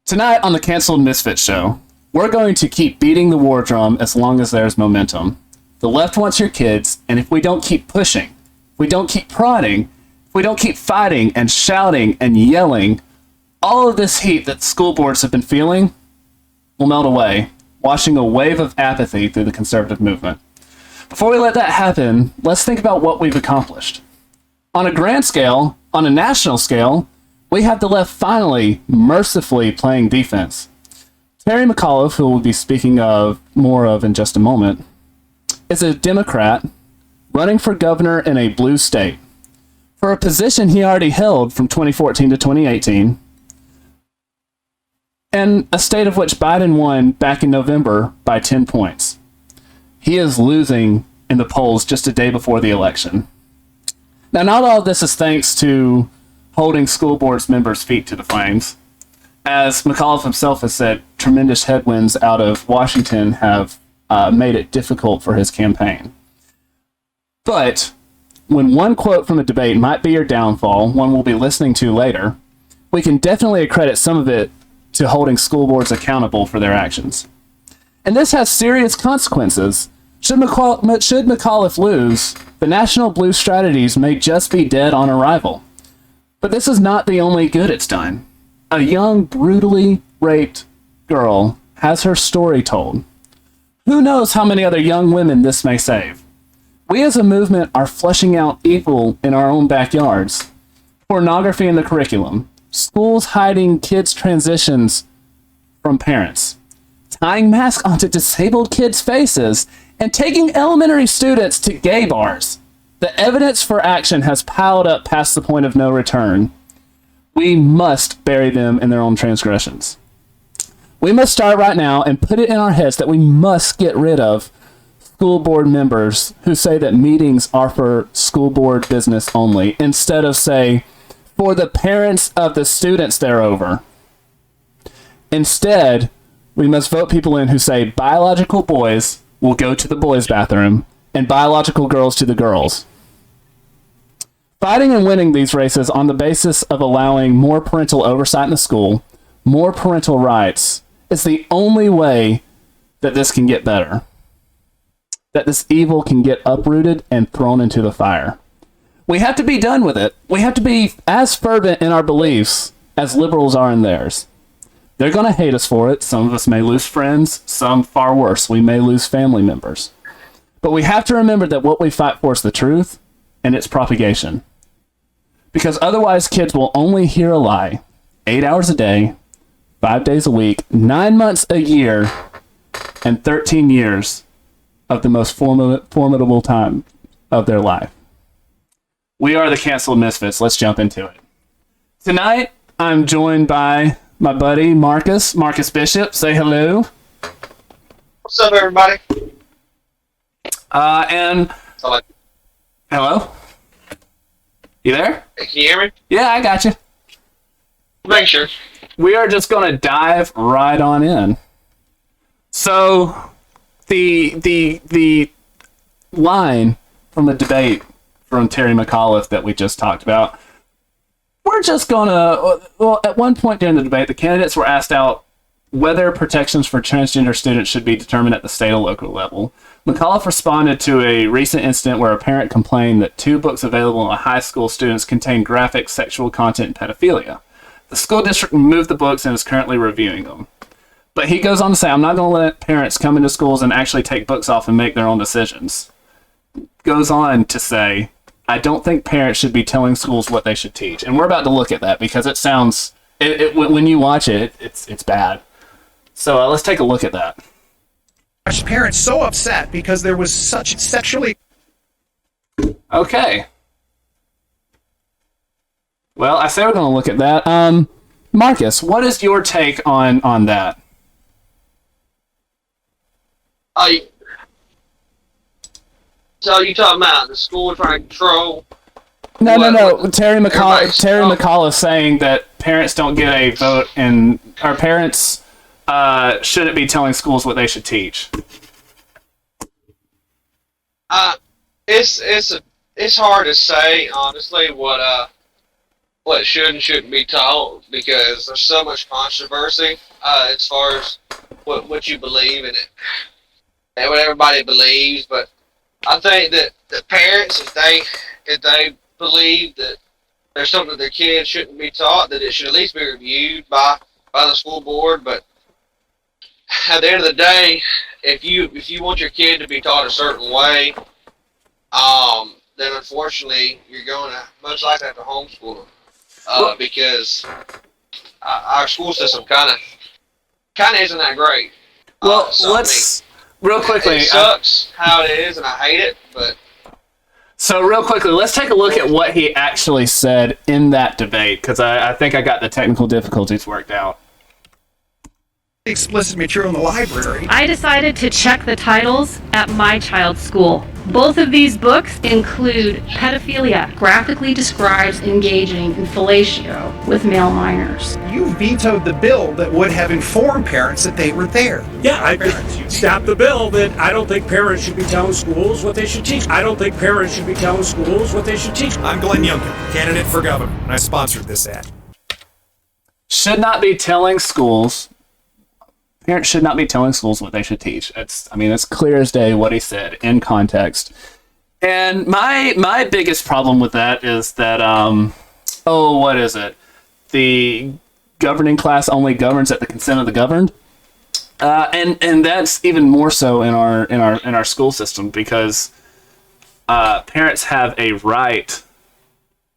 Tonight on the Canceled Misfits show, we're going to keep beating the war drum as long as there's momentum. The left wants your kids, and if we don't keep pushing, if we don't keep prodding, if we don't keep fighting and shouting and yelling, all of this heat that school boards have been feeling will melt away, washing a wave of apathy through the conservative movement. Before we let that happen, let's think about what we've accomplished. On a grand scale, on a national scale, we have the left finally, mercifully playing defense. Terry McAuliffe, who we'll be speaking of more of in just a moment, is a Democrat running for governor in a blue state for a position he already held from 2014 to 2018, and a state of which Biden won back in November by 10 points. He is losing in the polls just a day before the election. Now, not all of this is thanks to holding school boards members' feet to the flames. As McAuliffe himself has said, tremendous headwinds out of Washington have made it difficult for his campaign. But when one quote from a debate might be your downfall, one we'll be listening to later, we can definitely accredit some of it to holding school boards accountable for their actions. And this has serious consequences. Should McAuliffe lose, the national blue strategies may just be dead on arrival. But this is not the only good it's done. A young, brutally raped girl has her story told. Who knows how many other young women this may save? We as a movement are flushing out evil in our own backyards. Pornography in the curriculum. Schools hiding kids' transitions from parents. Tying masks onto disabled kids' faces. And taking elementary students to gay bars. The evidence for action has piled up past the point of no return. We must bury them in their own transgressions. We must start right now and put it in our heads that we must get rid of school board members who say that meetings are for school board business only, instead of, say, for the parents of the students they're over. Instead, we must vote people in who say biological boys will go to the boys' bathroom and biological girls to the girls. Fighting and winning these races on the basis of allowing more parental oversight in the school, more parental rights, is the only way that this can get better. That this evil can get uprooted and thrown into the fire. We have to be done with it. We have to be as fervent in our beliefs as liberals are in theirs. They're going to hate us for it. Some of us may lose friends. Some, far worse, we may lose family members. But we have to remember that what we fight for is the truth and its propagation. Because otherwise, kids will only hear a lie 8 hours a day, 5 days a week, 9 months a year, and 13 years of the most formidable time of their life. We are the Canceled Misfits. Let's jump into it. Tonight, I'm joined by my buddy Marcus Bishop. Say hello. What's up, everybody? Hello? You there? Hey, can you hear me? Yeah, I got you. Make sure. We are just going to dive right on in. So, the line from the debate from Terry McAuliffe that we just talked about, we're just going to, well, at one point during the debate, the candidates were asked out whether protections for transgender students should be determined at the state or local level. McAuliffe responded to a recent incident where a parent complained that 2 books available to high school students contain graphic sexual content and pedophilia. The school district removed the books and is currently reviewing them. But he goes on to say, I'm not going to let parents come into schools and actually take books off and make their own decisions. Goes on to say, I don't think parents should be telling schools what they should teach. And we're about to look at that because it sounds, when you watch it, it's bad. So let's take a look at that. Parents so upset because there was such sexually... Okay. Well, I say we're going to look at that. Marcus, what is your take on that? So you talking about the school trying to control? No. Terry McAuliffe saying that parents don't get a vote, and our parents shouldn't be telling schools what they should teach. It's hard to say honestly what what should and shouldn't be taught, because there's so much controversy as far as what you believe in it and what everybody believes. But I think that the parents, if they believe that there's something their kids shouldn't be taught, that it should at least be reviewed by the school board. But at the end of the day, if you want your kid to be taught a certain way, then unfortunately you're going to most likely have to homeschool them, because our school system kind of isn't that great. Well, So, let's real quickly. It sucks how it is, and I hate it. But So real quickly, let's take a look at what he actually said in that debate, because I think I got the technical difficulties worked out. Explicit material in the library. I decided to check the titles at my child's school. Both of these books include pedophilia, graphically describes engaging in fellatio with male minors. You vetoed the bill that would have informed parents that they were there. Yeah, I stopped the bill that I don't think parents should be telling schools what they should teach. I don't think parents should be telling schools what they should teach. I'm Glenn Youngkin, candidate for governor, and I sponsored this ad. Should not be telling schools. Parents should not be telling schools what they should teach. It's clear as day what he said in context. And my biggest problem with that is that, what is it? The governing class only governs at the consent of the governed. And that's even more so in our school system, because parents have a right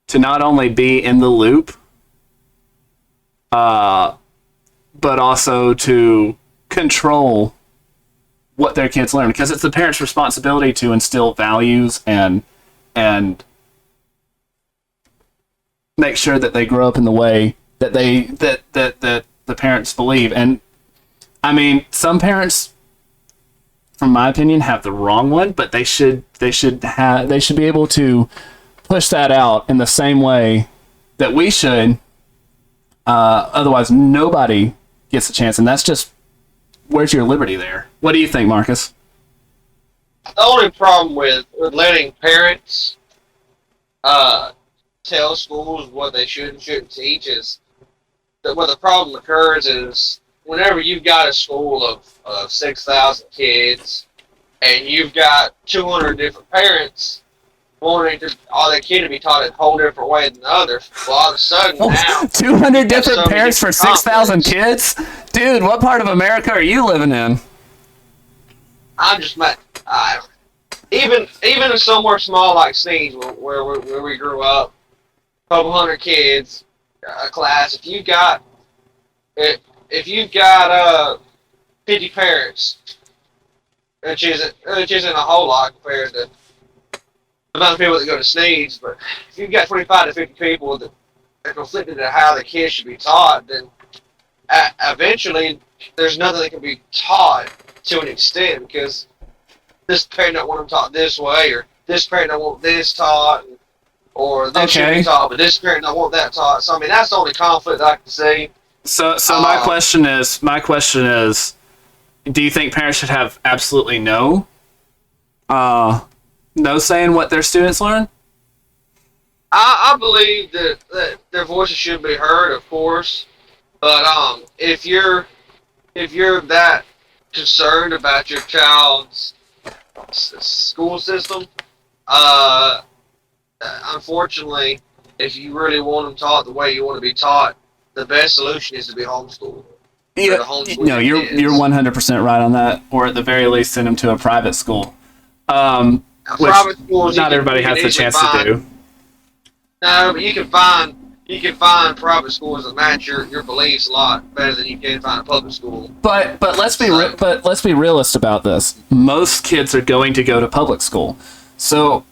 to not only be in the loop, but also to control what their kids learn, because it's the parents' responsibility to instill values and make sure that they grow up in the way that that the parents believe. And I mean, some parents, from my opinion, have the wrong one, but they should be able to push that out in the same way that we should. Otherwise, nobody gets a chance, and that's just, where's your liberty there? What do you think, Marcus? the only problem with letting parents tell schools what they should and shouldn't teach is that where the problem occurs is whenever you've got a school of 6,000 kids and you've got 200 different parents wanting all their kid to be taught a whole different way than the others, well, all of a sudden now 200 different so parents for 6,000 kids? Dude, what part of America are you living in? I'm just mad. Even in somewhere small like Sneeds, where we grew up, a couple hundred kids, a class. If you've got 50 parents, which isn't a whole lot compared to the amount of people that go to Sneeds, but if you've got 25 to 50 people that are conflicted at how the kids should be taught, then eventually there's nothing that can be taught to an extent, because this parent don't want them taught this way, or this parent don't want this taught, or this should be taught, but this parent don't want that taught. So I mean, that's the only conflict I can see. So my question is, do you think parents should have absolutely no say in what their students learn? I believe that their voices should be heard, of course, but if you're that concerned about your child's school system, unfortunately, if you really want them taught the way you want to be taught, the best solution is to be homeschooled. Yeah, no, you're 100% right on that, or at the very least, send them to a private school. Which private schools, not everybody has the chance to do. No, but you can find private schools that match your beliefs a lot better than you can find a public school. But let's be realist about this. Most kids are going to go to public school, so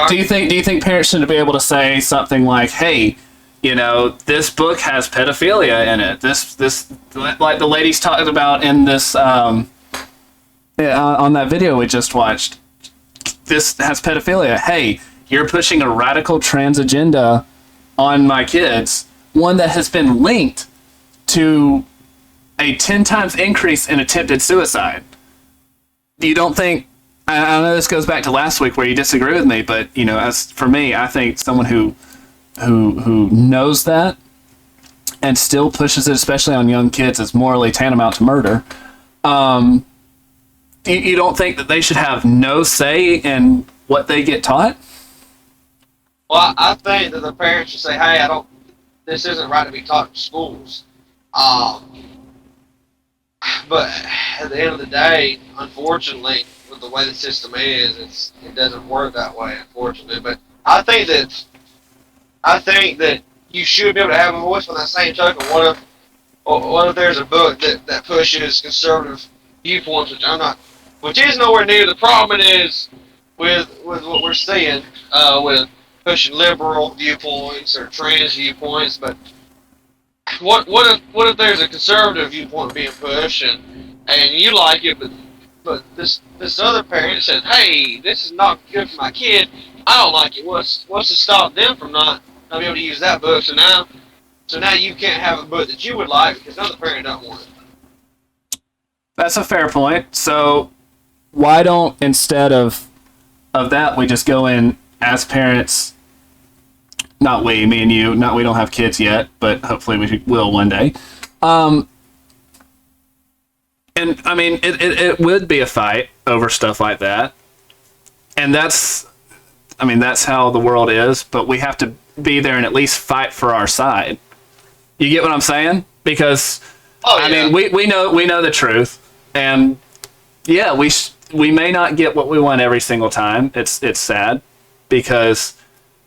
do you think parents should be able to say something like, "Hey, you know, this book has pedophilia in it. This like the ladies talked about in this on that video we just watched. This has pedophilia. Hey, you're pushing a radical trans agenda on my kids, one that has been linked to a 10 times increase in attempted suicide." You don't think, I know this goes back to last week where you disagree with me, but, you know, as for me, I think someone who who knows that and still pushes it, especially on young kids, is morally tantamount to murder. You don't think that they should have no say in what they get taught? Well, I think that the parents should say, "Hey, this isn't right to be taught in schools." But at the end of the day, unfortunately, with the way the system is, it doesn't work that way, unfortunately. But I think that you should be able to have a voice. On that same token, what if there's a book that pushes conservative viewpoints, which is nowhere near the problem it is with what we're seeing with pushing liberal viewpoints or trans viewpoints. But what if there's a conservative viewpoint being pushed and you like it, but this other parent says, "Hey, this is not good for my kid. I don't like it." What's to stop them from not being able to use that book? So now you can't have a book that you would like because another parent don't want it. That's a fair point. So why don't, instead of that, we just go in as parents? Not we, me and you. Not we don't have kids yet, but hopefully we will one day. And I mean, it would be a fight over stuff like that, and that's how the world is. But we have to be there and at least fight for our side. You get what I'm saying? Because I mean, we know the truth, and yeah, we may not get what we want every single time. It's sad because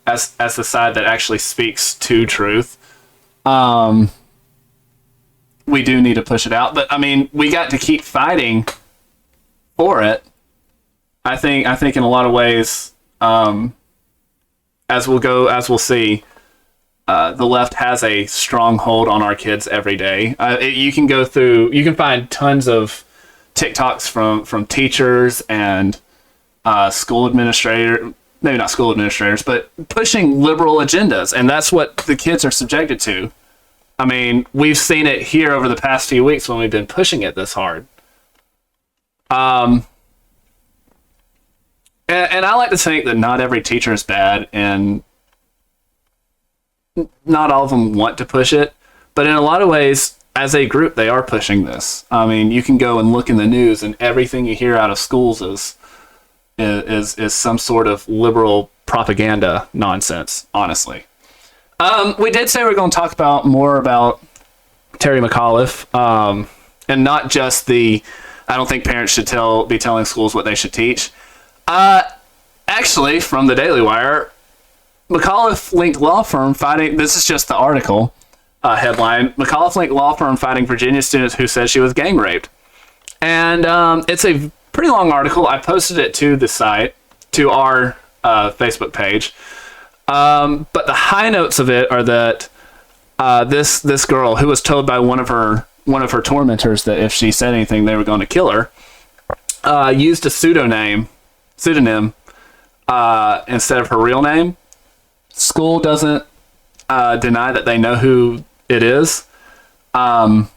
as the side that actually speaks to truth, we do need to push it out. But I mean, we got to keep fighting for it. I think in a lot of ways, as we'll see, the left has a strong hold on our kids every day. You can find tons of TikToks from teachers and school administrators, maybe not school administrators, but pushing liberal agendas, and that's what the kids are subjected to. I mean, we've seen it here over the past few weeks when we've been pushing it this hard. And I like to think that not every teacher is bad, and not all of them want to push it, but in a lot of ways, as a group, they are pushing this. I mean, you can go and look in the news, and everything you hear out of schools is some sort of liberal propaganda nonsense, honestly. We did say we were going to talk more about Terry McAuliffe, and not just I don't think parents should be telling schools what they should teach. Actually, from the Daily Wire, McAuliffe-linked law firm fighting, this is just the article headline, McAuliffe-linked law firm fighting Virginia students who said she was gang raped. And it's a pretty long article. I posted it to the site, to our Facebook page. But the high notes of it are that this girl, who was told by one of her tormentors that if she said anything they were going to kill her, used a pseudonym instead of her real name. School doesn't deny that they know who it is, but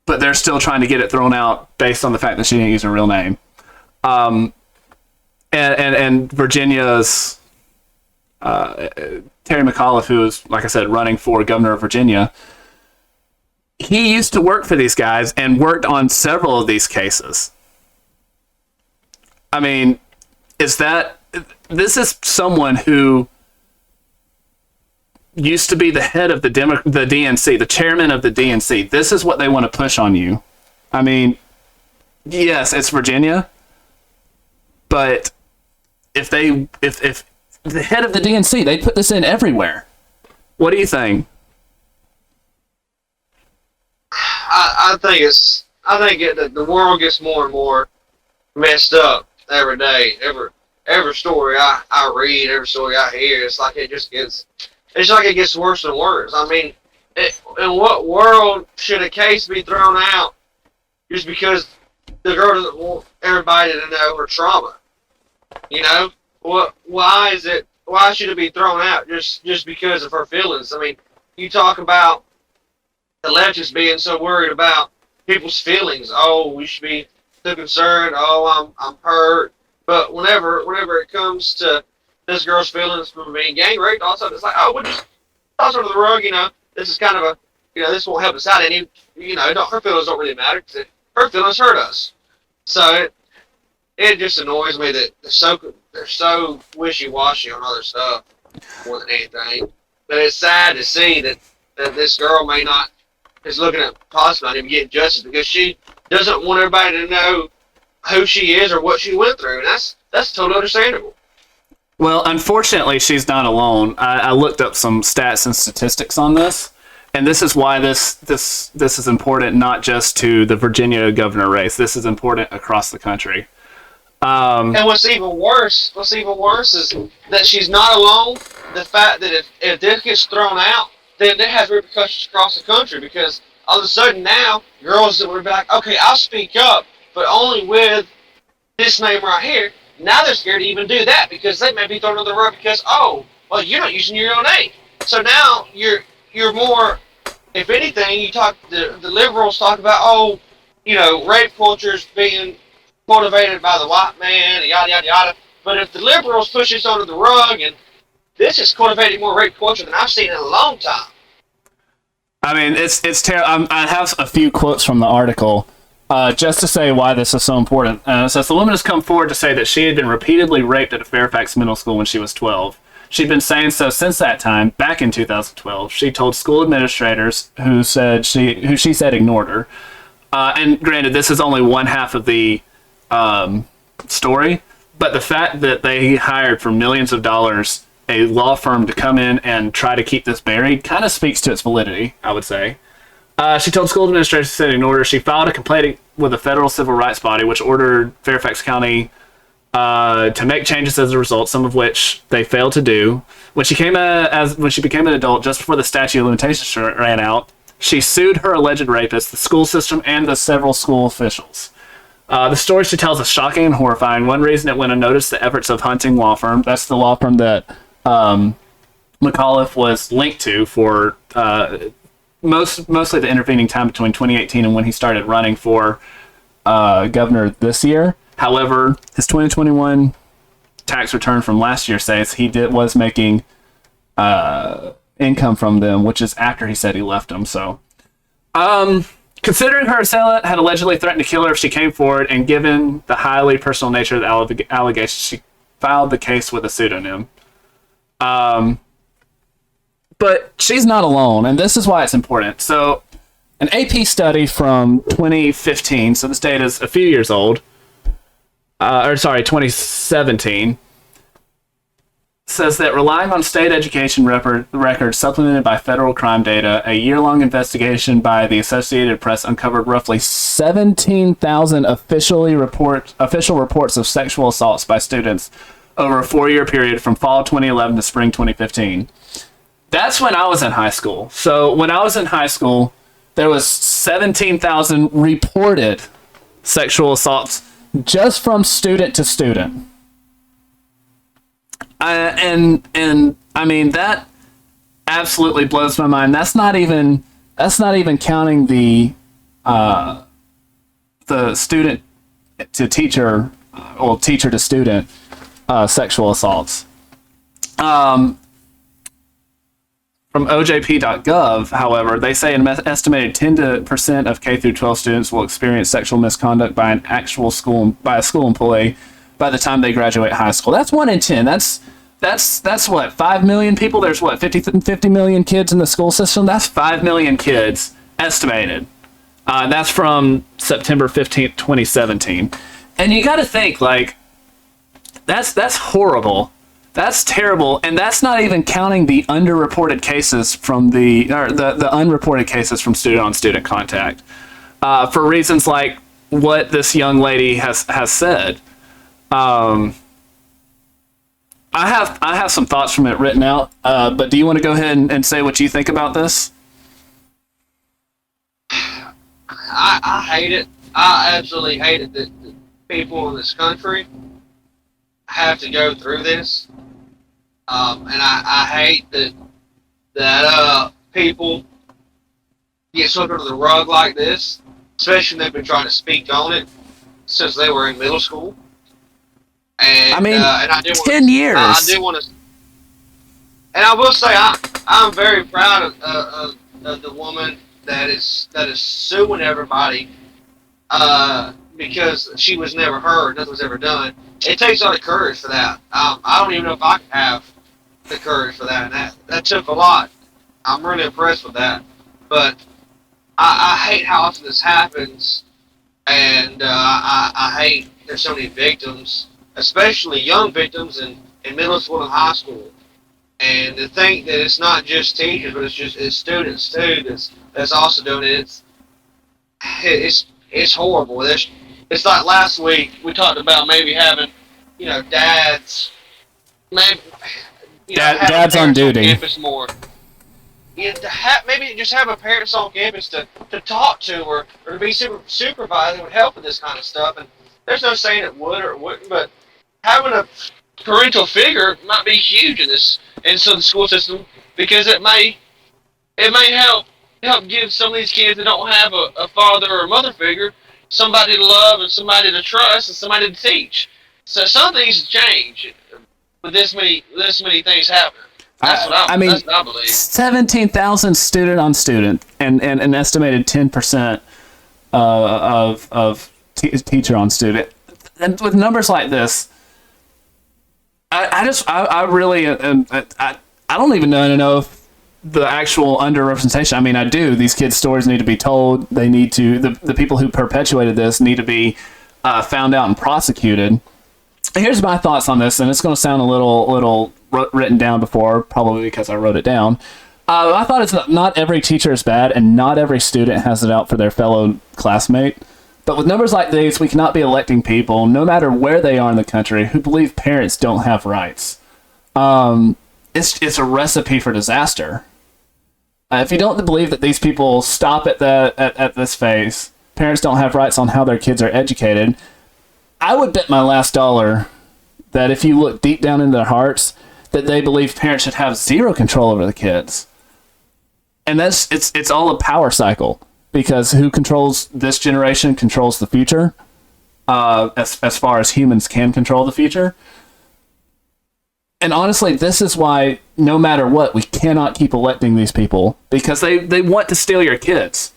they're still trying to get it thrown out based on the fact that she didn't use her real name. And Virginia's Terry McAuliffe, who is, like I said, running for governor of Virginia, he used to work for these guys and worked on several of these cases. I mean, this is someone who used to be the head of the DNC, the chairman of the DNC. This is what they want to push on you. I mean, yes, it's Virginia, but if the head of the DNC, they put this in everywhere. What do you think? I think the world gets more and more messed up every day. Every story I read, every story I hear, it's like it gets worse and worse. I mean, in what world should a case be thrown out just because the girl doesn't want everybody to know her trauma? You know, why should it be thrown out just because of her feelings? I mean, you talk about the leftists being so worried about people's feelings. Oh, we should be so concerned. Oh, I'm hurt. But whenever it comes to this girl's feelings from being gang raped. All of a sudden, it's like, oh, we'll just toss her under the rug. This is kind of a, this won't help us out any. Her feelings don't really matter because her feelings hurt us. So it just annoys me that they're so wishy-washy on other stuff more than anything. But it's sad to see that this girl is looking at possibly not even getting justice because she doesn't want everybody to know who she is or what she went through, and that's totally understandable. Well, unfortunately, she's not alone. I looked up some stats and statistics on this, and this is why this is important not just to the Virginia governor race. This is important across the country. And what's even worse is that she's not alone. The fact that if this gets thrown out, then it has repercussions across the country because all of a sudden now girls that would be like, okay, I'll speak up, but only with this name right here. Now they're scared to even do that because they may be thrown under the rug because, oh, well, you're not using your own name. So now you're more, if anything, the liberals talk about, oh, rape culture is being cultivated by the white man, yada, yada, yada. But if the liberals push this under the rug, and this is cultivating more rape culture than I've seen in a long time. I mean, it's terrible. I have a few quotes from the article just to say why this is so important. It says, the woman has come forward to say that she had been repeatedly raped at a Fairfax middle school when she was 12. She'd been saying so since that time, back in 2012. She told school administrators who she said ignored her. And granted, this is only one half of the story, but the fact that they hired for millions of dollars a law firm to come in and try to keep this buried kind of speaks to its validity, I would say. She told school administrators to in order. She filed a complaint with a federal civil rights body, which ordered Fairfax County to make changes as a result, some of which they failed to do. When she became an adult, just before the statute of limitations ran out, she sued her alleged rapist, the school system, and the several school officials. The story she tells is shocking and horrifying. One reason it went unnoticed, the efforts of Hunting Law Firm. That's the law firm that McAuliffe was linked to for mostly the intervening time between 2018 and when he started running for governor this year. However, his 2021 tax return from last year says he was making income from them, which is after he said he left them. So, considering her assailant had allegedly threatened to kill her if she came forward, and given the highly personal nature of the allegations, she filed the case with a pseudonym. But she's not alone, and this is why it's important. So, an AP study from 2015, so this data is a few years old, 2017, says that relying on state education records supplemented by federal crime data, a year-long investigation by the Associated Press uncovered roughly 17,000 official reports of sexual assaults by students over a 4-year period from fall 2011 to spring 2015. That's when I was in high school. So when I was in high school, there was 17,000 reported sexual assaults just from student to student. And I mean, that absolutely blows my mind. That's not even counting the student to teacher or teacher to student sexual assaults. From OJP.gov, however, they say an estimated 10% of K through 12 students will experience sexual misconduct by a school employee by the time they graduate high school. That's 1 in 10. That's what, 5 million people? There's what, 50 million kids in the school system? That's 5 million kids estimated. That's from September 15th, 2017. And you got to think, like, that's horrible. That's terrible, and that's not even counting the underreported cases from the unreported cases from student-on-student contact, for reasons like what this young lady has said. I have some thoughts from it written out, but do you want to go ahead and say what you think about this? I hate it. I absolutely hate it that people in this country have to go through this. And I hate that people get swept under the rug like this, especially when they've been trying to speak on it since they were in middle school. I And mean, and I do want 10 years. I do want to, and I will say I'm very proud of the woman that is suing everybody because she was never heard, nothing was ever done. It takes a lot of courage for that. I don't even know if I could have the courage for that, and that took a lot. I'm really impressed with that, but I hate how often this happens, and I hate there's so many victims, especially young victims in middle school and high school. And to think that it's not just teachers, but it's students too that's also doing it. It's horrible. It's like last week we talked about maybe having, dads, maybe having Dad's on parents duty. campus more. Maybe just have a parents on campus to talk to or to be supervised would help with this kind of stuff. And there's no saying it would or it wouldn't, but having a parental figure might be huge in this and so the school system because it may help give some of these kids that don't have a father or a mother figure somebody to love and somebody to trust and somebody to teach. So some things change with this many things happening. That's what I believe. 17,000 student on student and an estimated 10% of teacher on student. And with numbers like this, I really I don't even know if the actual underrepresentation. I mean, I do. These kids' stories need to be told. They need to. The people who perpetuated this need to be found out and prosecuted. Here's my thoughts on this, and it's going to sound a little written down before, probably because I wrote it down. I thought it's not every teacher is bad, and not every student has it out for their fellow classmate. But with numbers like these, we cannot be electing people, no matter where they are in the country, who believe parents don't have rights. It's a recipe for disaster. If you don't believe that these people stop at this phase, parents don't have rights on how their kids are educated, I would bet my last dollar that if you look deep down into their hearts, that they believe parents should have zero control over the kids. And it's all a power cycle, because who controls this generation controls the future, as far as humans can control the future. And honestly, this is why, no matter what, we cannot keep electing these people, because they want to steal your kids.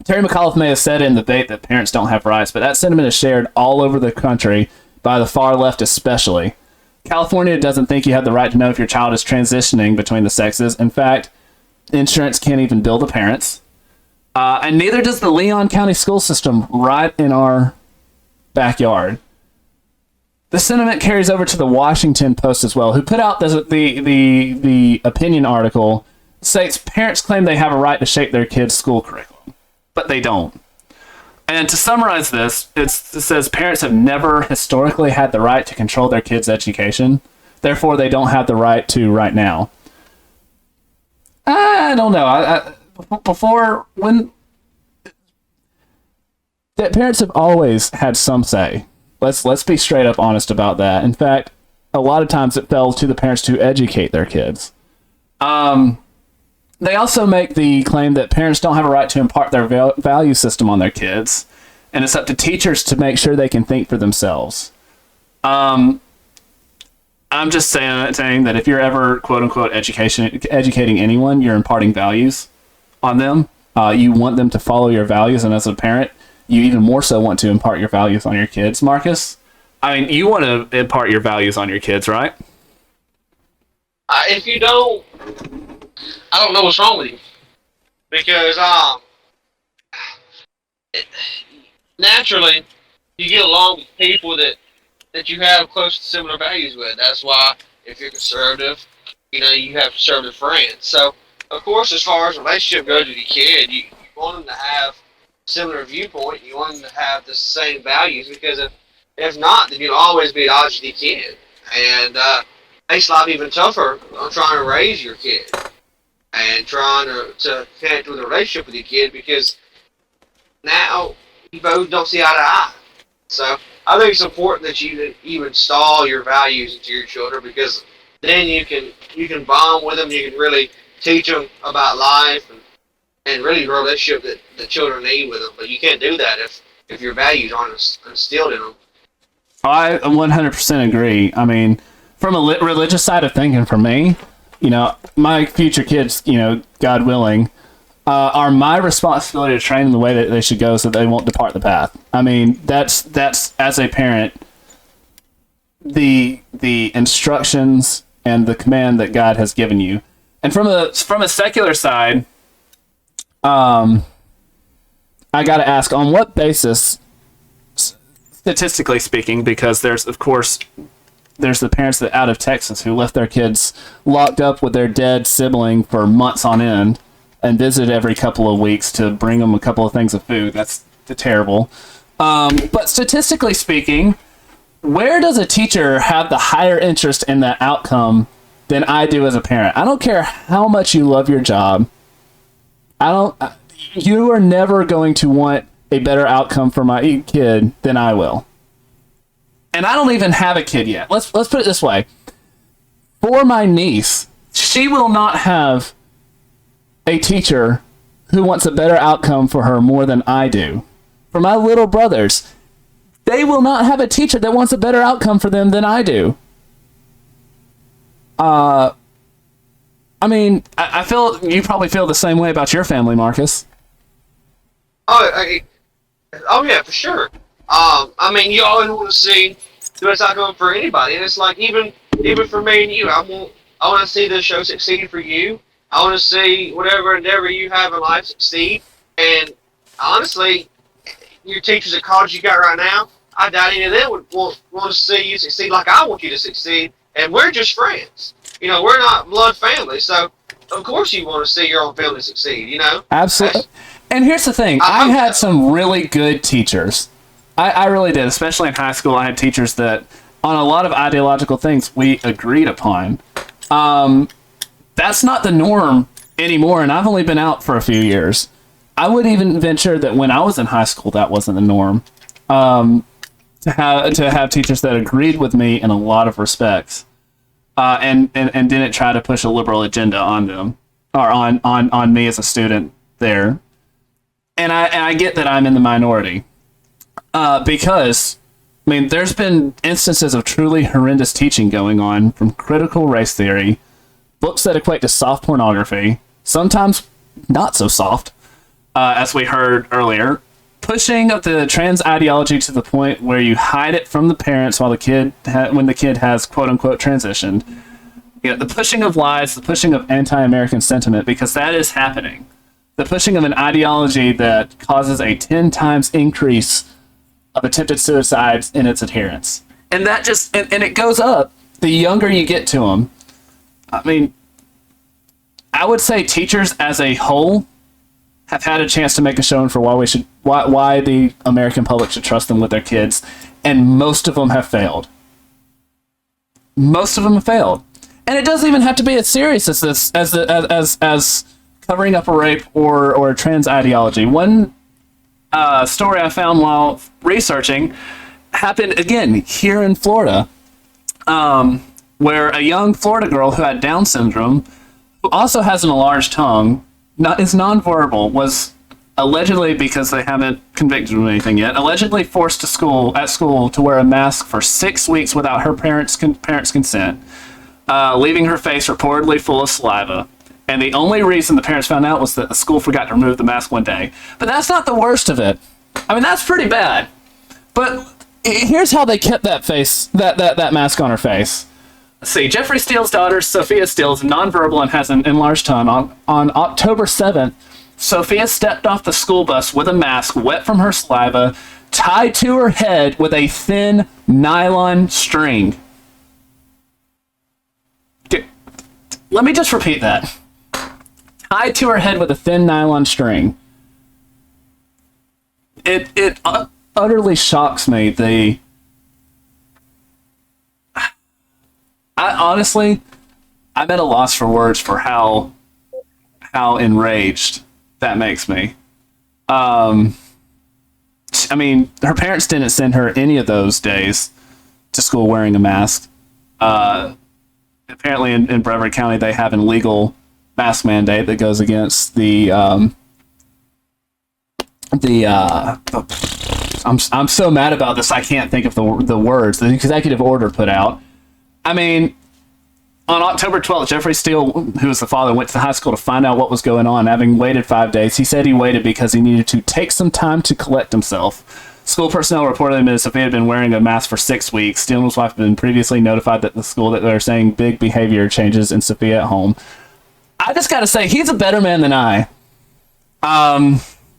Terry McAuliffe may have said in the debate that parents don't have rights, but that sentiment is shared all over the country, by the far left especially. California doesn't think you have the right to know if your child is transitioning between the sexes. In fact, insurance can't even bill the parents. And neither does the Leon County school system right in our backyard. The sentiment carries over to the Washington Post as well, who put out the opinion article, states parents claim they have a right to shape their kids' school curriculum, but they don't. And to summarize this, it says parents have never historically had the right to control their kids' education, therefore they don't have the right to right now. I don't know. That parents have always had some say. Let's be straight up honest about that. In fact, a lot of times it fell to the parents to educate their kids. They also make the claim that parents don't have a right to impart their value system on their kids, and it's up to teachers to make sure they can think for themselves. I'm just saying that if you're ever, quote unquote, educating anyone, you're imparting values on them. You want them to follow your values, and as a parent, you even more so want to impart your values on your kids, Marcus. I mean, you want to impart your values on your kids, right? If you don't, I don't know what's wrong with you. Because naturally, you get along with people that you have close to similar values with. That's why if you're conservative, you have conservative friends. So, of course, as far as relationship goes with your kid, you want them to have similar viewpoint. You want them to have the same values, because if not, then you'll always be at odds with your kid. And makes life even tougher on trying to raise your kid and trying to connect with a relationship with your kid, because now you both don't see eye to eye. So I think it's important that you install your values into your children, because then you can bond with them. You can really teach them about life and really the relationship that the children need with them. But you can't do that if your values aren't instilled in them. I 100% agree. I mean, from a religious side of thinking, for me, my future kids, God willing, are my responsibility to train them the way that they should go so they won't depart the path. I mean, that's as a parent, the instructions and the command that God has given you. And from a secular side, I got to ask, on what basis, statistically speaking, because there's the parents that out of Texas who left their kids locked up with their dead sibling for months on end and visit every couple of weeks to bring them a couple of things of food. That's terrible. But statistically speaking, where does a teacher have the higher interest in that outcome than I do as a parent? I don't care how much you love your job. You are never going to want a better outcome for my kid than I will. And I don't even have a kid yet. Let's put it this way. For my niece, she will not have a teacher who wants a better outcome for her more than I do. For my little brothers, they will not have a teacher that wants a better outcome for them than I do. I mean, I feel you probably feel the same way about your family, Marcus. Oh yeah, for sure. I mean, you always want to see the best outcome for anybody, and it's like even for me and you, I want to see the show succeed for you. I want to see whatever endeavor you have in life succeed. And honestly, your teachers at college you got right now, I doubt any of them would want to see you succeed like I want you to succeed. And we're just friends. We're not blood family, so of course you want to see your own family succeed. Absolutely. And here's the thing. I had some really good teachers. I really did, especially in high school. I had teachers that, on a lot of ideological things, we agreed upon. That's not the norm anymore, and I've only been out for a few years. I would even venture that when I was in high school, that wasn't the norm. To have teachers that agreed with me in a lot of respects, and didn't try to push a liberal agenda on them or on me as a student there. And I get that I'm in the minority, because, I mean, there's been instances of truly horrendous teaching going on, from critical race theory, books that equate to soft pornography, sometimes not so soft, as we heard earlier, pushing of the trans ideology to the point where you hide it from the parents while when the kid has quote unquote transitioned. The pushing of lies, the pushing of anti-American sentiment, because that is happening. The pushing of an ideology that causes a 10 times increase of attempted suicides in its adherents. And that just, and it goes up the younger you get to them. I mean, I would say teachers as a whole have had a chance to make a showing for why the American public should trust them with their kids, and most of them have failed. Most of them have failed. And it doesn't even have to be as serious as this, as covering up a rape or a trans ideology. One story I found while researching happened again here in Florida, where a young Florida girl who had Down syndrome, who also has an enlarged tongue, is nonverbal, was allegedly, because they haven't convicted of anything yet, allegedly forced at school to wear a mask for 6 weeks without her parents' consent, leaving her face reportedly full of saliva. And the only reason the parents found out was that the school forgot to remove the mask one day. But that's not the worst of it. I mean, that's pretty bad. But here's how they kept that mask on her face. Let's see. Jeffrey Steele's daughter, Sophia Steele, is nonverbal and has an enlarged tongue. On October 7th, Sophia stepped off the school bus with a mask wet from her saliva, tied to her head with a thin nylon string. Let me just repeat that. Tied to her head with a thin nylon string. It utterly shocks me. Honestly, I'm at a loss for words for how enraged that makes me. I mean, her parents didn't send her any of those days to school wearing a mask. Apparently in Brevard County, they have an illegal mask mandate that goes against the I'm so mad about this. I can't think of the words. The executive order put out. I mean, on October 12th, Jeffrey Steele, who was the father, went to the high school to find out what was going on. Having waited 5 days, he said he waited because he needed to take some time to collect himself. School personnel reported that Sophia had been wearing a mask for 6 weeks. Steele and his wife had been previously notified that the school that they're saying big behavior changes in Sophia at home. I just got to say, he's a better man than I.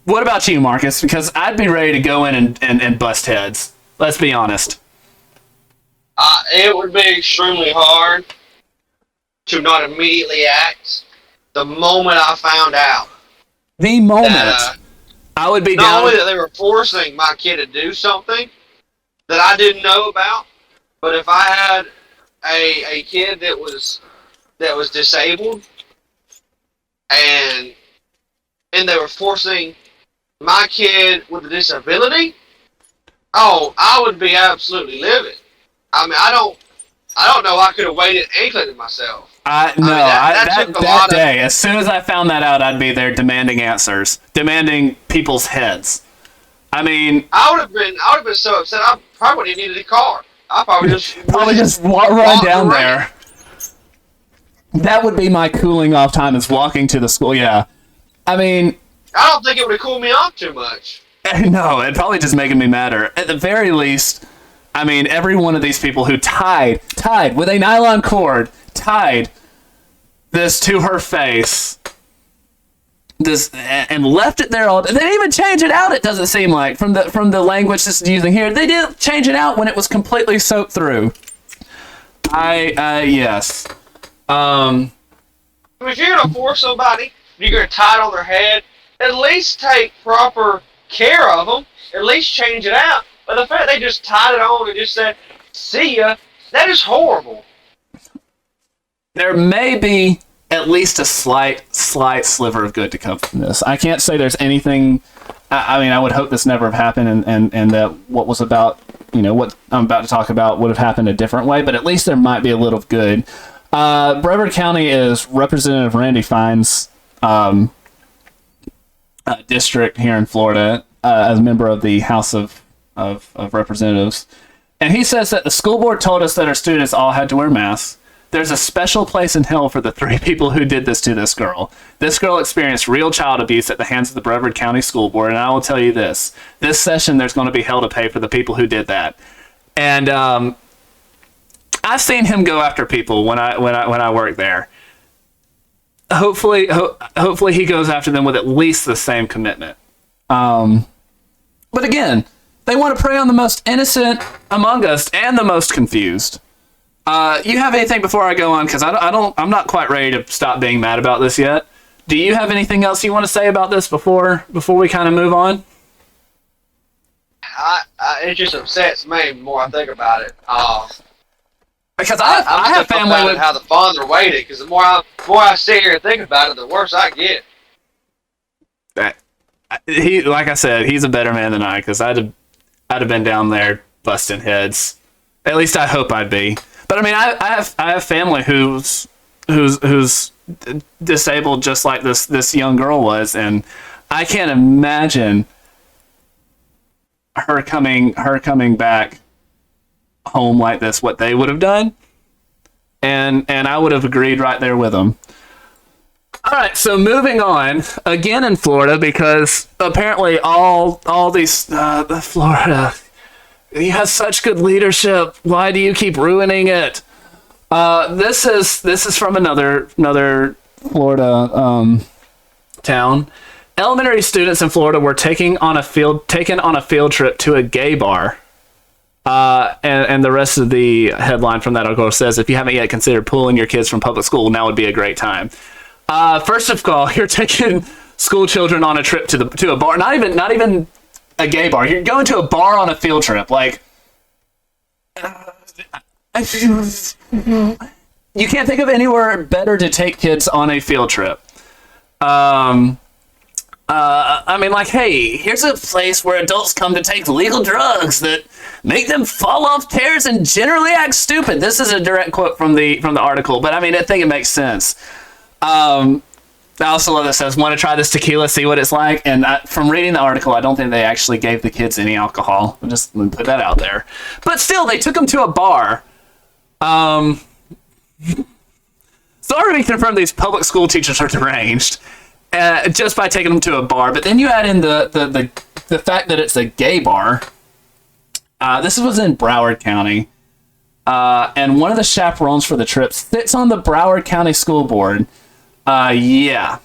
What about you, Marcus? Because I'd be ready to go in and bust heads. Let's be honest. It would be extremely hard to not immediately act the moment I found out. The moment. I would be not down. only that they were forcing my kid to do something that I didn't know about, but if I had a kid that was disabled and they were forcing my kid with a disability, I would be absolutely livid. I mean, I don't know. I could have waited and cleaned it myself. That day, as soon as I found that out, I'd be there demanding answers, demanding people's heads. I mean, I would have been so upset. I probably wouldn't have needed a car. I probably just run down there. That would be my cooling off time, is walking to the school. Yeah, I mean, I don't think it would have cooled me off too much. No, it'd probably just making me madder. At the very least, I mean, every one of these people who tied with a nylon cord, tied this to her face, and left it there all day. They didn't even change it out, it doesn't seem like, from the language this is using here. They did change it out when it was completely soaked through. Yes. If you're going to force somebody, you're going to tie it on their head, at least take proper care of them, at least change it out. But the fact they just tied it on and just said, see ya, that is horrible. There may be at least a slight sliver of good to come from this. I can't say there's anything. I mean, I would hope this never have happened, and that what was about, what I'm about to talk about would have happened a different way, but at least there might be a little good. Brevard County is Representative Randy Fine's district here in Florida, as a member of the House of Representatives. And he says that the school board told us that our students all had to wear masks. There's a special place in hell for the 3 people who did this to this girl. This girl experienced real child abuse at the hands of the Brevard County School Board, and I will tell you this session there's going to be hell to pay for the people who did that. And I've seen him go after people when I work there. Hopefully he goes after them with at least the same commitment. But again, they want to prey on the most innocent among us and the most confused. You have anything before I go on? Because I'm not quite ready to stop being mad about this yet. Do you have anything else you want to say about this before we kind of move on? It just upsets me the more I think about it. Because I have family with how the father waited. Because the more I sit here and think about it, the worse I get. Like I said, he's a better man than I. Because I'd have been down there busting heads. At least I hope I'd be. But I mean, I have family who's disabled just like this young girl was, and I can't imagine her coming back home like this, what they would have done, and I would have agreed right there with them. All right, so moving on again in Florida, because apparently all these Florida. You have such good leadership. Why do you keep ruining it? This is from another Florida town. Elementary students in Florida were taken on a field trip to a gay bar. And the rest of the headline from that article says, if you haven't yet considered pulling your kids from public school, now would be a great time. First of all, you're taking school children on a trip to a bar. Not even a gay bar. You're going to a bar on a field trip. Like, you can't think of anywhere better to take kids on a field trip. I mean, like, hey, here's a place where adults come to take legal drugs that make them fall off chairs and generally act stupid. This is a direct quote from the article, but I mean, I think it makes sense. I also love that says, want to try this tequila, see what it's like. And from reading the article, I don't think they actually gave the kids any alcohol. I'll just put that out there. But still, they took them to a bar. It's already confirmed these public school teachers are deranged just by taking them to a bar. But then you add in the fact that it's a gay bar. This was in Broward County. And one of the chaperones for the trip sits on the Broward County School Board. Yeah.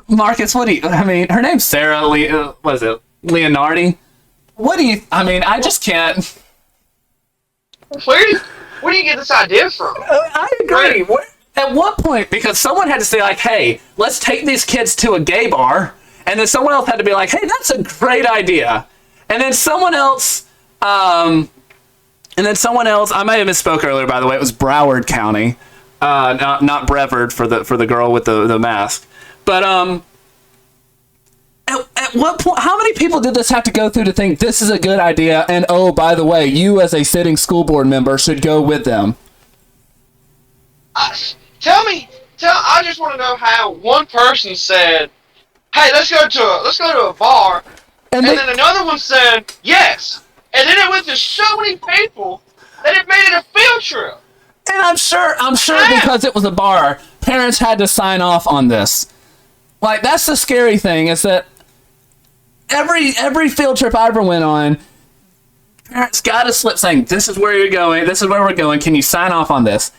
Marcus, what do you... I mean, her name's Sarah what is it? Leonardi? What do you... I mean, I just can't... Where do you get this idea from? I agree. At what point? Because someone had to say, like, hey, let's take these kids to a gay bar. And then someone else had to be like, hey, that's a great idea. And then someone else... I may have misspoke earlier, by the way. It was Broward County. Not Brevard for the girl with the mask. But, at what point, how many people did this have to go through to think this is a good idea, and oh, by the way, you as a sitting school board member should go with them? I just want to know how one person said, hey, let's go to a bar, and then another one said, yes, and then it went to so many people that it made it a field trip. And I'm sure because it was a bar, parents had to sign off on this. Like, that's the scary thing, is that every field trip I ever went on, parents got a slip saying, this is where you're going, this is where we're going, can you sign off on this?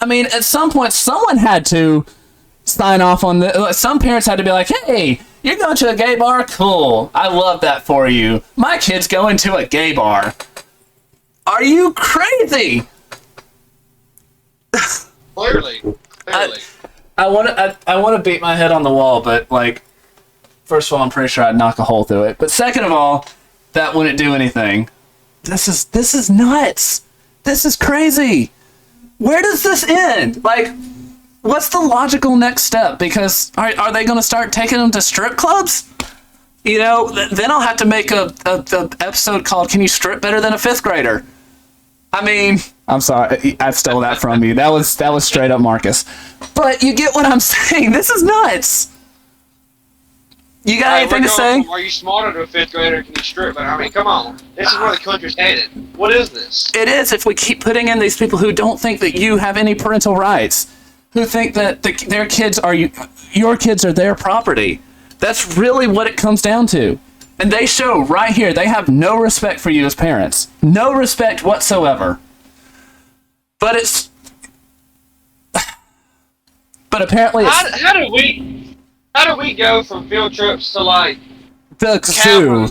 I mean, at some point, someone had to sign off on this. Some parents had to be like, hey, you're going to a gay bar? Cool. I love that for you. My kid's going to a gay bar. Are you crazy? Clearly. I want to beat my head on the wall, but, like, first of all, I'm pretty sure I'd knock a hole through it. But second of all, that wouldn't do anything. This is nuts. This is crazy. Where does this end? Like, what's the logical next step? Because are they going to start taking them to strip clubs? You know, then I'll have to make a episode called "Can You Strip Better Than a Fifth Grader?" I mean, I'm sorry, I stole that from you. That was straight up Marcus. But you get what I'm saying. This is nuts. You got anything to say? Are you smarter than a fifth grader? Can you strip? But I mean, come on. This is where the country's headed. What is this? It is, if we keep putting in these people who don't think that you have any parental rights, who think that their kids are your kids are their property. That's really what it comes down to. And they show right here, they have no respect for you as parents. No respect whatsoever. But it's... But apparently it's... How do we go from field trips to, like... The zoo.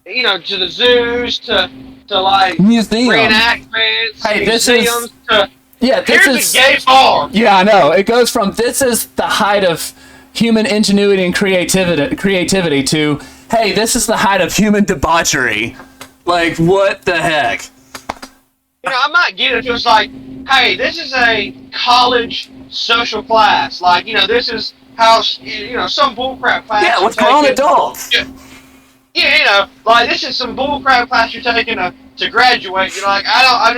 And, to the zoos, to like... Museum. Reenactments, hey, museums, to... Yeah, here's a gay bar. Yeah, I know. It goes from this is the height of human ingenuity and creativity to, hey, this is the height of human debauchery. Like, what the heck? I might get it if it's like, hey, this is a college social class. Like, this is how, some bullcrap class. Yeah, with grown adults. Yeah, like, this is some bullcrap class you're taking to graduate. You're like, I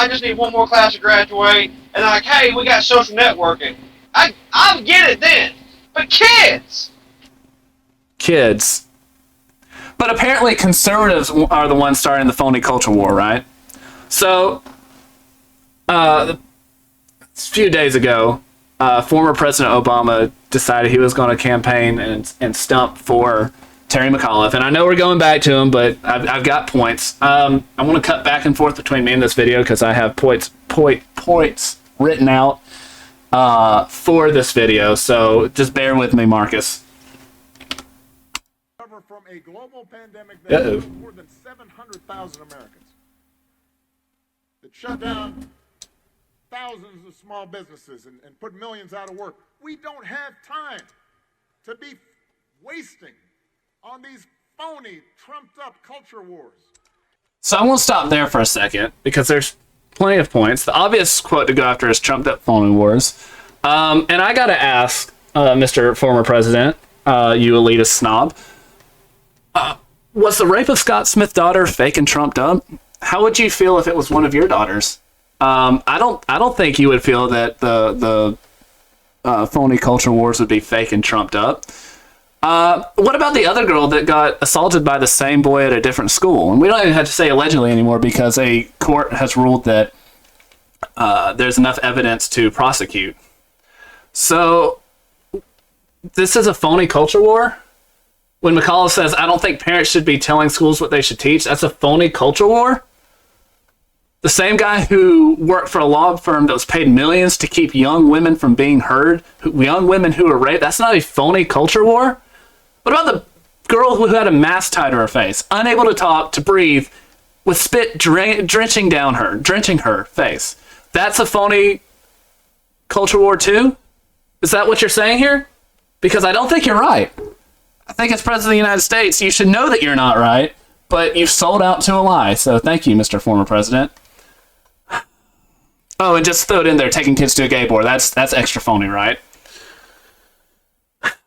just need one more class to graduate. And like, hey, we got social networking. I'll get it then. But kids. But apparently conservatives are the ones starting the phony culture war, right? So, a few days ago, former President Obama decided he was going to campaign and stump for Terry McAuliffe. And I know we're going back to him, but I've got points. I want to cut back and forth between me and this video because I have points written out for this video. So just bear with me, Marcus. From a global pandemic that killed more than 700,000 Americans. That shut down thousands of small businesses and put millions out of work. We don't have time to be wasting on these phony, trumped-up culture wars. So I won't stop there for a second because there's plenty of points. The obvious quote to go after is trumped-up phony wars. And I got to ask, Mr. Former President, you elitist snob, was the rape of Scott Smith's daughter fake and trumped up? How would you feel if it was one of your daughters? I don't think you would feel that the phony culture wars would be fake and trumped up. What about the other girl that got assaulted by the same boy at a different school? And we don't even have to say allegedly anymore because a court has ruled that there's enough evidence to prosecute. So this is a phony culture war? When McCullough says, I don't think parents should be telling schools what they should teach, that's a phony culture war? The same guy who worked for a law firm that was paid millions to keep young women from being heard, young women who were raped, that's not a phony culture war? What about the girl who had a mask tied to her face, unable to talk, to breathe, with spit drenching her face? That's a phony culture war too? Is that what you're saying here? Because I don't think you're right. I think as President of the United States, you should know that you're not right, but you've sold out to a lie. So thank you, Mr. Former President. Oh, and just throw it in there, taking kids to a gay bar. That's extra phony, right?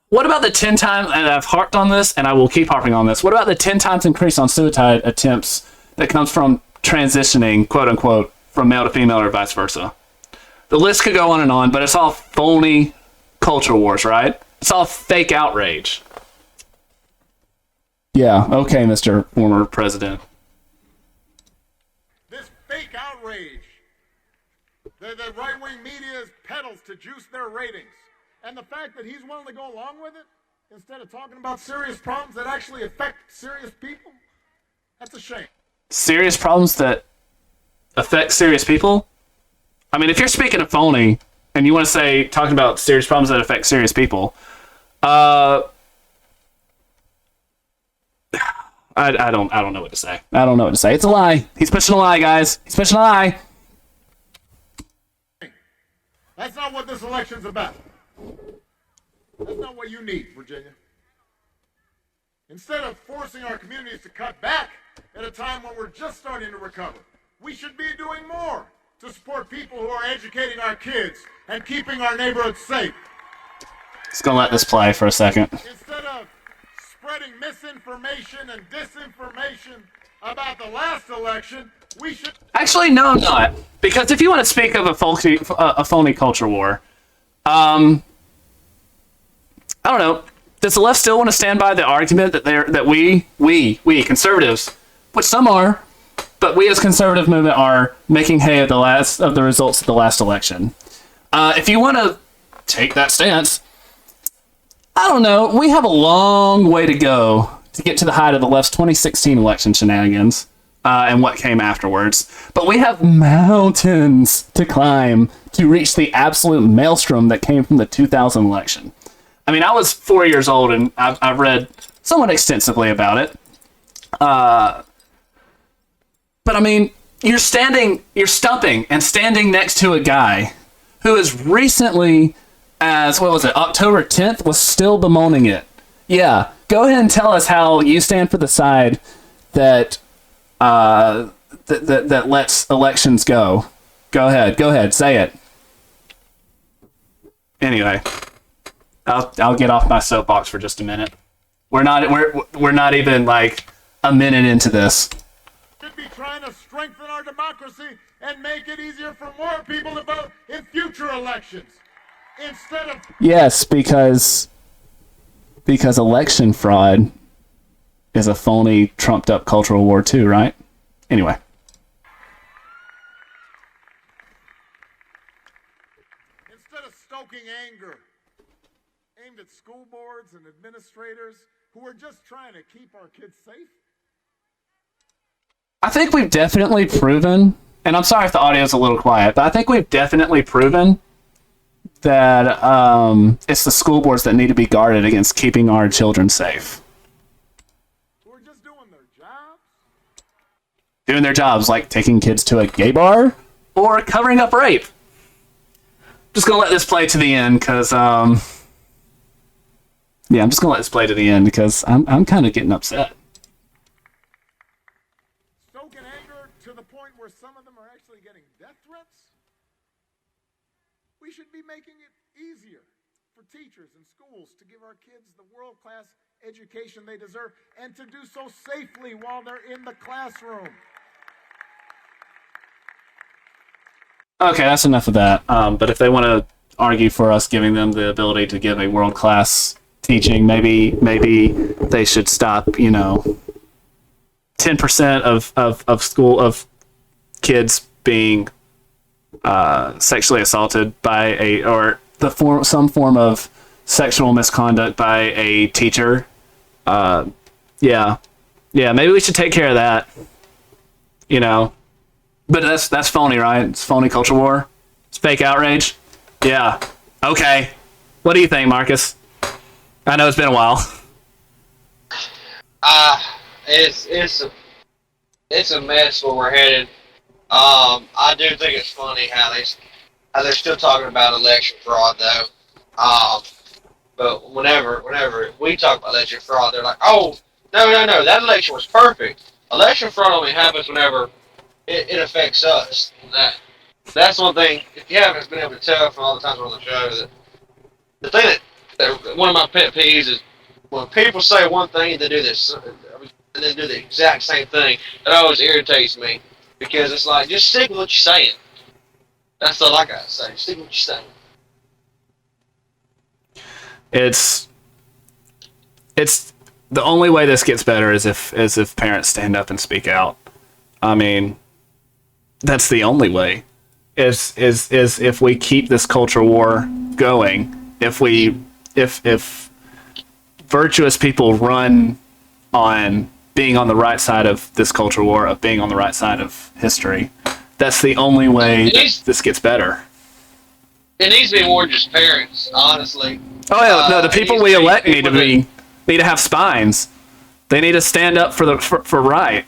What about the 10 times, and I've harped on this, and I will keep harping on this, what about the 10 times increase on suicide attempts that comes from transitioning, quote unquote, from male to female or vice versa? The list could go on, but it's all phony culture wars, right? It's all fake outrage. Yeah, okay, Mr. Former President. This fake outrage that the right-wing media peddles to juice their ratings, and the fact that he's willing to go along with it instead of talking about serious problems that actually affect serious people, that's a shame. Serious problems that affect serious people? I mean, if you're speaking of phony and you want to say talking about serious problems that affect serious people, I don't know what to say. I don't know what to say. It's a lie. He's pushing a lie, guys. He's pushing a lie. That's not what this election's about. That's not what you need, Virginia. Instead of forcing our communities to cut back at a time when we're just starting to recover, we should be doing more to support people who are educating our kids and keeping our neighborhoods safe. Just gonna let this play for a second. Instead of spreading misinformation and disinformation about the last election, we should... Actually, no, I'm not. Because if you want to speak of a phony culture war, I don't know. Does the left still want to stand by the argument that we conservatives, which some are, but we as conservative movement are making hay of the results of the last election? If you want to take that stance, I don't know. We have a long way to go to get to the height of the left's 2016 election shenanigans and what came afterwards. But we have mountains to climb to reach the absolute maelstrom that came from the 2000 election. I mean, I was 4 years old, and I've read somewhat extensively about it. But I mean, you're stumping and standing next to a guy who is recently, as, what was it, October 10th, was still bemoaning it. Yeah, go ahead and tell us how you stand for the side that that lets elections go. Go ahead, say it. Anyway, I'll get off my soapbox for just a minute. We're not even like a minute into this. Should be trying to strengthen our democracy and make it easier for more people to vote in future elections. Instead of... Yes, because election fraud is a phony, trumped-up cultural war too, right? Anyway. Instead of stoking anger aimed at school boards and administrators who are just trying to keep our kids safe, I think we've definitely proven, and I'm sorry if the audio is a little quiet, but I think we've definitely proven that it's the school boards that need to be guarded against keeping our children safe. who are just doing their jobs. Doing their jobs, like taking kids to a gay bar or covering up rape. Just gonna let this play to the end, because I'm just gonna let this play to the end because I'm kind of getting upset. Stoking anger to the point where some of them are actually getting death threats. We should be making it easier for teachers and schools to give our kids the world-class education they deserve and to do so safely while they're in the classroom. Okay, that's enough of that. But if they want to argue for us giving them the ability to give a world class teaching, maybe they should stop. 10% of school of kids being sexually assaulted by some form of sexual misconduct by a teacher. Yeah, maybe we should take care of that. But that's phony, right? It's phony culture war. It's fake outrage. Yeah. Okay. What do you think, Marcus? I know it's been a while. It's a mess where we're headed. I do think it's funny how they're still talking about election fraud though. But whenever we talk about election fraud, they're like, oh no, that election was perfect. Election fraud only happens whenever it affects us. That's one thing. If you haven't been able to tell from all the times we're on the show, that the thing that one of my pet peeves is when people say one thing, they do this, and then do the exact same thing. It always irritates me because it's like, just stick with what you're saying. That's all I gotta say. Stick with what you're saying. It's the only way this gets better is if parents stand up and speak out. I mean, that's the only way. Is if we keep this culture war going. If virtuous people run on being on the right side of this culture war, of being on the right side of history, that's the only way this gets better. It needs to be more just parents, honestly. Oh yeah, no, the people we elect need to have spines. They need to stand up for right.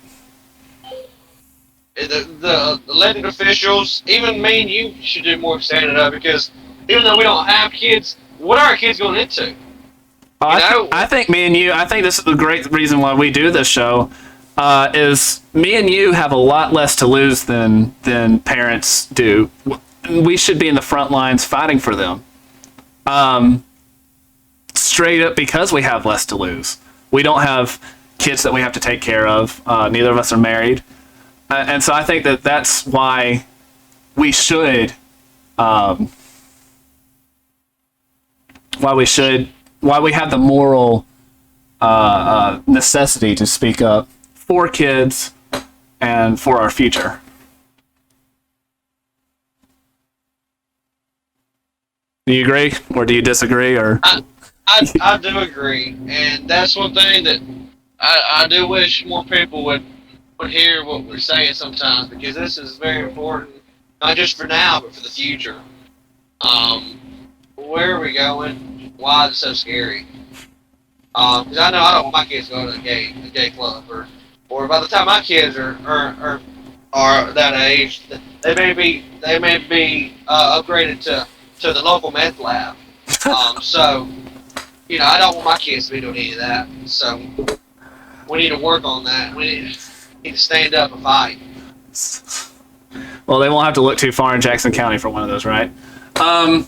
The elected officials, even me and you, should do more standing up because even though we don't have kids, what are our kids going into? I think me and you, I think this is the great reason why we do this show, is me and you have a lot less to lose than parents do. We should be in the front lines fighting for them. Straight up because we have less to lose. We don't have kids that we have to take care of. Neither of us are married. And so I think that's why we should, why we have the moral necessity to speak up for kids and for our future. Do you agree, or do you disagree, or? I do agree, and that's one thing that I do wish more people would hear what we're saying sometimes, because this is very important, not just for now, but for the future. Where are we going? Why is it so scary? Because I know I don't want my kids to go to a gay club, or by the time my kids are that age, they may be upgraded to the local meth lab. So, I don't want my kids to be doing any of that. So, we need to work on that. We need to stand up and fight. Well, they won't have to look too far in Jackson County for one of those, right? No.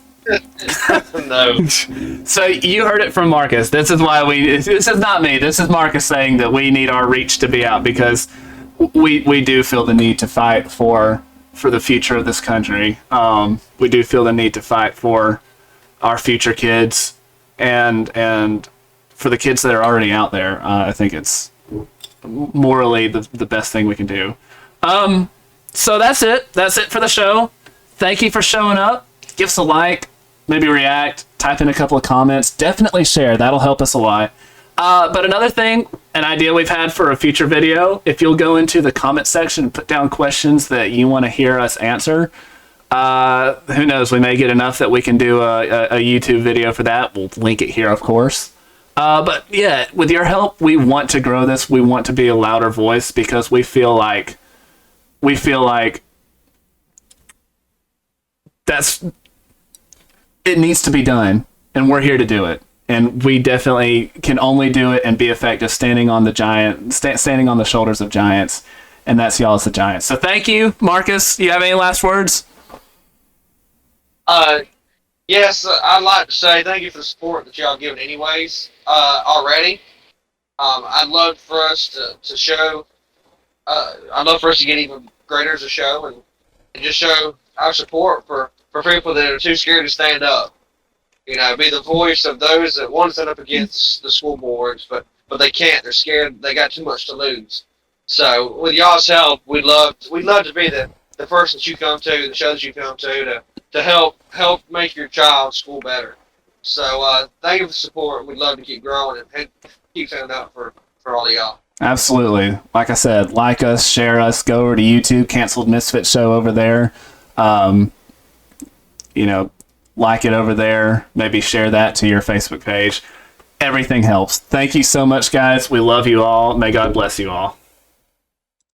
So you heard it from Marcus. This is not me. This is Marcus saying that we need our reach to be out because we do feel the need to fight for the future of this country. We do feel the need to fight for our future kids and for the kids that are already out there. I think it's morally the best thing we can do. So that's it. That's it for the show. Thank you for showing up. Give us a like, maybe react, type in a couple of comments. Definitely share. That'll help us a lot. But another thing, an idea we've had for a future video, if you'll go into the comment section and put down questions that you want to hear us answer, who knows, we may get enough that we can do a YouTube video for that. We'll link it here, of course. But yeah, with your help, we want to grow this. We want to be a louder voice because we feel like it needs to be done, and we're here to do it. And we definitely can only do it and be effective standing on the shoulders of giants, and that's y'all as the giants. So thank you, Marcus. You have any last words? Yes, I'd like to say thank you for the support that y'all given anyways, already. I'd love for us to show, I'd love for us to get even greater as a show and just show our support for people that are too scared to stand up. You know, be the voice of those that want to stand up against the school boards, but they can't. They're scared. They got too much to lose. So with y'all's help, we'd love to be the person that you come to, the shows you come to help make your child's school better. So thank you for the support. We'd love to keep growing and keep standing up for all of y'all. Absolutely. Like I said, like us, share us, go over to YouTube, Canceled Misfit Show over there. You know, like it over there. Maybe share that to your Facebook page. Everything helps. Thank you so much, guys. We love you all. May God bless you all.